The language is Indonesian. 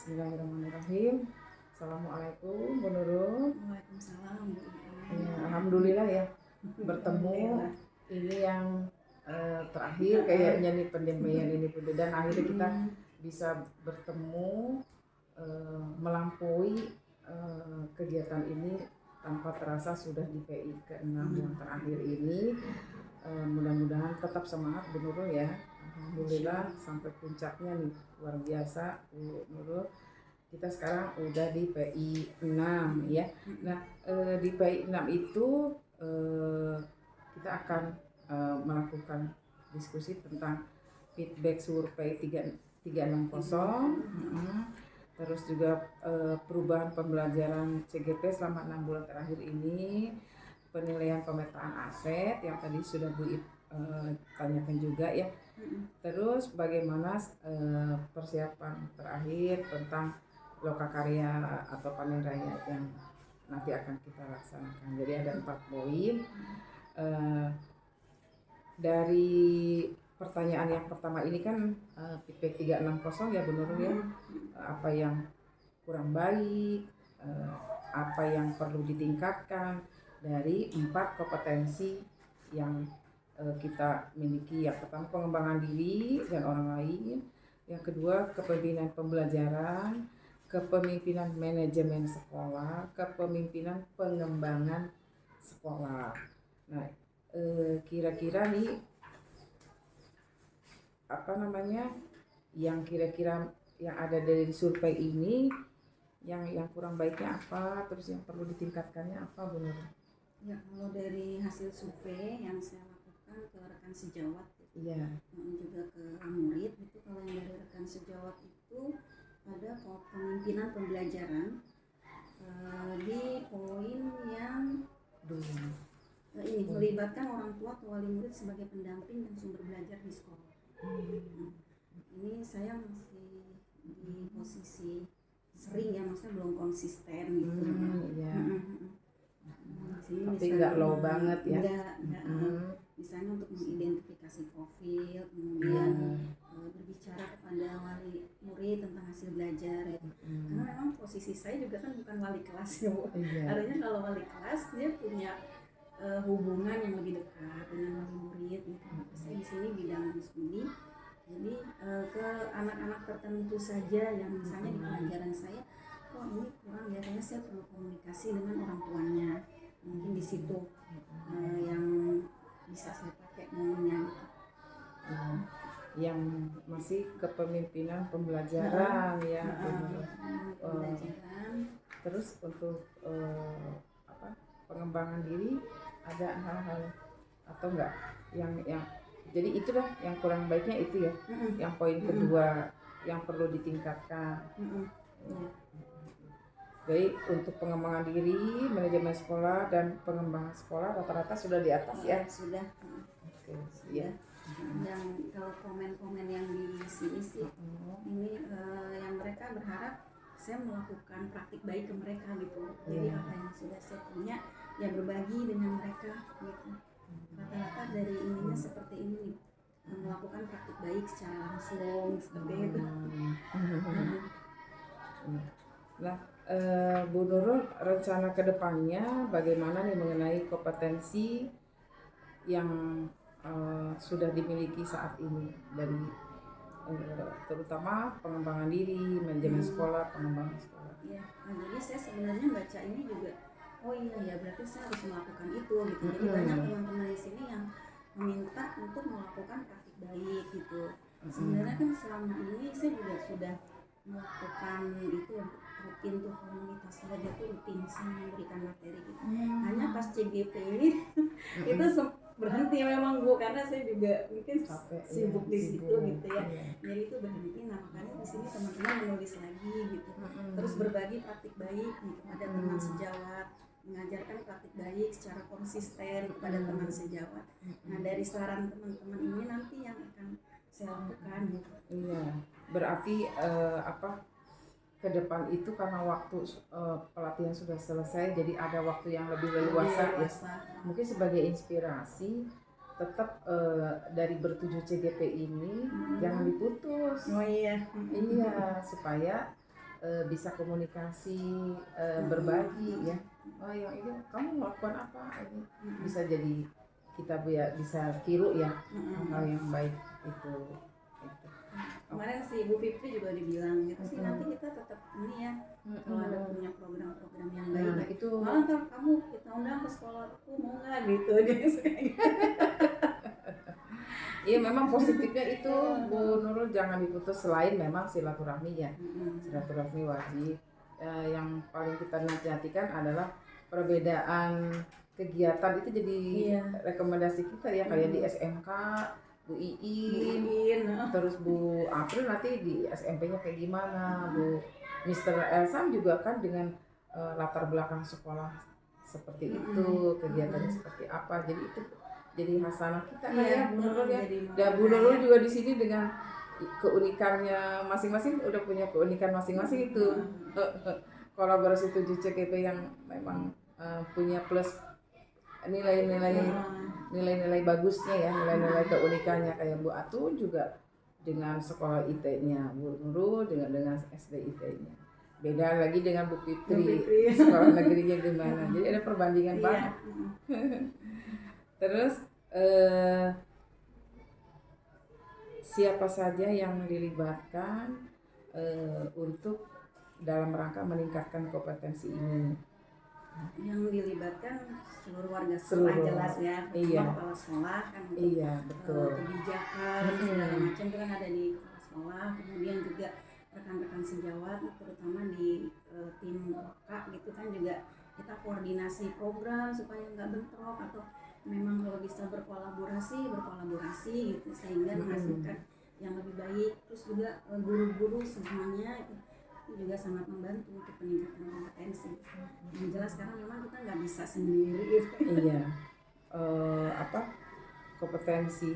Bismillahirrahmanirrahim. Assalamualaikum Bu Nurul. Waalaikumsalam Bu. Ya, alhamdulillah ya bertemu. Alhamdulillah. Ini yang terakhir kayaknya nih pendemaian ini Bu, dan akhirnya kita bisa bertemu melampaui kegiatan ini tanpa terasa sudah di PI ke-6 yang terakhir ini. Mudah-mudahan tetap semangat Bu Nurul ya. Alhamdulillah sampai puncaknya nih, luar biasa Bu Nurul. Kita sekarang udah di PI 6 ya. Nah, di PI 6 itu kita akan melakukan diskusi tentang feedback survei 360. Terus juga perubahan pembelajaran CGP selama 6 bulan terakhir ini, penilaian pemetaan aset yang tadi sudah Bu tanyakan juga ya. Terus bagaimana persiapan terakhir tentang lokakarya atau panen raya yang nanti akan kita laksanakan. Jadi ada 4 poin. Dari pertanyaan yang pertama ini kan feedback 360 ya Bu Nurul ya. Apa yang kurang baik, apa yang perlu ditingkatkan dari 4 kompetensi yang kita miliki. Yang pertama pengembangan diri dan orang lain, yang kedua kepemimpinan pembelajaran, kepemimpinan manajemen sekolah, kepemimpinan pengembangan sekolah. Nah, kira-kira nih yang kira-kira yang ada dari survei ini, yang kurang baiknya apa, terus yang perlu ditingkatkannya apa Bu Nurul? Ya, kalau dari hasil survei yang saya lakukan ke rekan sejawat Iya. juga ke murid itu, kalau yang dari rekan sejawat itu ada kepemimpinan pembelajaran di poin yang ini melibatkan orang tua atau wali murid sebagai pendamping dan sumber belajar di sekolah. Ini saya masih di posisi sering ya, maksudnya belum konsisten gitu. Tapi nggak low banget ya. Enggak. Misalnya untuk mengidentifikasi profil, kemudian berbicara kepada wali murid tentang hasil belajar gitu. Karena memang posisi saya juga kan bukan wali kelas ya Bu. Artinya kalau wali kelas dia punya hubungan yang lebih dekat dengan wali murid gitu. Saya di sini bidang studi, jadi ke anak-anak tertentu saja yang misalnya di pelajaran saya kok ini kurang ya, kayaknya saya perlu komunikasi dengan orang tuanya, mungkin di situ yang bisa saya pakai momennya gitu. Yang masih kepemimpinan pembelajaran ya. Pembelajaran. Terus untuk pengembangan diri ada hal-hal atau enggak yang jadi itu dah yang kurang baiknya itu ya. Yang poin kedua yang perlu ditingkatkan. Jadi untuk pengembangan diri, manajemen sekolah dan pengembangan sekolah rata-rata sudah di atas ya. Sudah. Iya. Dan kalau komen-komen yang di sini sih, ini yang mereka berharap saya melakukan praktik baik ke mereka gitu. Jadi apa yang sudah saya punya ya berbagi dengan mereka gitu. Rata-rata dari ininya seperti ini nih, melakukan praktik baik secara langsung seperti itu. Nah, Bu Nurul, rencana kedepannya bagaimana nih mengenai kompetensi yang sudah dimiliki saat ini dari terutama pengembangan diri, manajemen sekolah, pengembangan sekolah. Iya, jadi saya sebenarnya baca ini juga, oh iya ya berarti saya harus melakukan itu gitu. Jadi banyak teman-teman di sini yang meminta untuk melakukan praktik baik gitu. Sebenarnya kan selama ini saya juga sudah melakukan itu ya, rutin tuh komunitas belajar tuh rutin saya memberikan materi gitu. Hanya pas CGP ini itu berhenti memang Bu, karena saya juga mungkin sibuk di situ gitu ya. Jadi itu berhenti. Nah makanya di sini teman-teman menulis lagi gitu. Terus berbagi praktik baik gitu pada teman sejawat, mengajarkan praktik baik secara konsisten kepada teman sejawat. Nah dari saran teman-teman ini nanti yang akan saya lakukan gitu. Iya, berarti ke depan itu karena waktu pelatihan sudah selesai, jadi ada waktu yang lebih leluasa ya. Mungkin sebagai inspirasi tetap dari bertujuh CGP ini jangan diputus. Oh iya. Iya, supaya bisa komunikasi, berbagi ya. Oh yang ini kamu melakukan apa ini, bisa jadi kita bisa tiru ya hal yang baik itu. Kemarin si Bu Fitri juga dibilang gitu sih, nanti kita tetap ini ya, kalau ada punya program-program yang baik Nah, itu malah ntar kamu kita undang ke sekolahku mau nggak gitu jadi iya memang positifnya itu Bu Nurul jangan diputus, selain memang silaturahmi ya, silaturahmi wajib. Yang paling kita nantikan adalah perbedaan kegiatan itu jadi rekomendasi kita ya, kayak di SMK Bu Iin, terus Bu April nanti di SMP-nya kayak gimana, Bu Mister Elsa juga kan dengan latar belakang sekolah seperti itu, kegiatannya seperti apa, jadi itu jadi hasanah kita kan ya Bu Nurul ya. Dan Bu Nurul juga di sini dengan keunikannya masing-masing, udah punya keunikan masing-masing itu. Kolaborasi 7CKP yang memang punya plus nilai-nilai bagusnya ya, nilai-nilai keunikannya, kayak Bu Atu juga dengan sekolah IT-nya, Bu Nurul dengan SD IT-nya. Beda lagi dengan Bu Fitri, sekolah negerinya gimana. Jadi ada perbandingan banget. Terus siapa saja yang dilibatkan untuk dalam rangka meningkatkan kompetensi ini? Yang dilibatkan seluruh warga sekolah jelas ya, kepala sekolah kan, betul. Kebijakan segala macam itu kan ada di kepala sekolah, kemudian juga rekan-rekan sejawat terutama di tim OK gitu kan, juga kita koordinasi program supaya nggak bentrok, atau memang kalau bisa berkolaborasi gitu sehingga menghasilkan yang lebih baik. Terus juga guru-guru semuanya itu juga sangat membantu untuk peningkatan kompetensi. Yang jelas sekarang memang kita nggak bisa sendiri gitu. Kompetensi